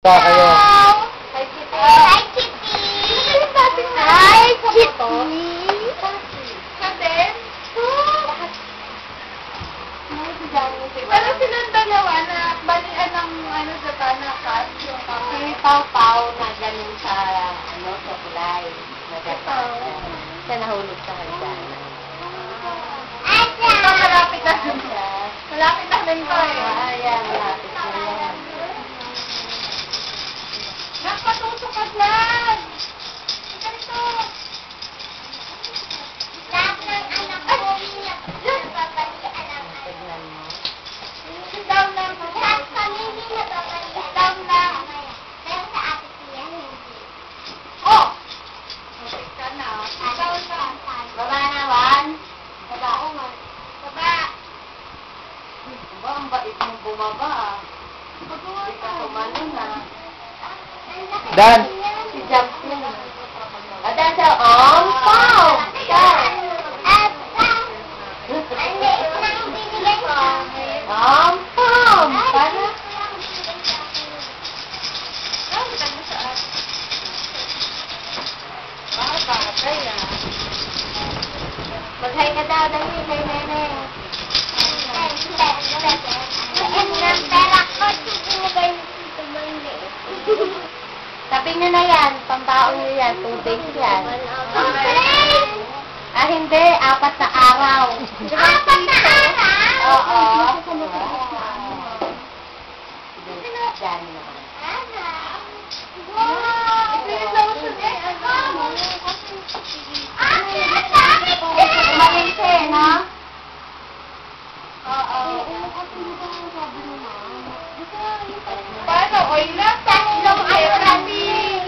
Pa kayo. Hi, Kitty. Hi, Kitty. Hi, Kitty. Sabi? Pero silang dalawa na balian ng sa panakas yung Si Pau-Pau na ganun sa, sa kulay. Siya nahulog sa hagdanan. Ito, malapit na rin siya. Malapit na rin to eh. Ayan, malapit na yan. Nagpatutok ka dyan! Ganito! Lahat ng anak ko, napapalian ang Tignan mo. down lang. Lahat kami hindi napapalian. Down lang. Pero sa ate siya, hindi. Oh! Okay ka na. Down lang. Baba naman. Baba. Baba. Ba, ang bait mong bumaba. Hindi ka tumalon na. Dan! Si Jump yun. Dan siya, Pau! Dan! Ang liit na yung binigay ko. Pau! Para? Mag-hi ka daw, dali, kay Nene. Ang pera ko, sinigay mo dito mo yung liit. Sabi nyo na yan, pambaon nyo yan, 2 days yan. Ah, hindi, 4 na araw. 4 na araw? Oo. Diyan naman. Wow! Ito yung lotion eh. Ang dami ko! Umaling siya eh, no? Oo. Paano? Oil lang? Tatlong araw lang din.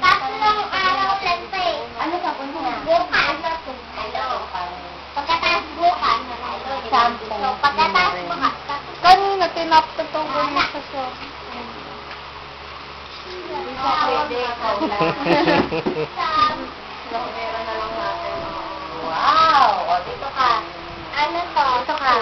Tatlong araw lang pa eh. Ano sabon niya? Bukas. Pagkataas bukas. Shampoo. So, pagkataas bukas. Kanina, tinaptap ko muna sa shop. Hindi siya pwede, ikaw lang. Meron na lang natin. Wow! O, dito ka. Ano to? Dito ka.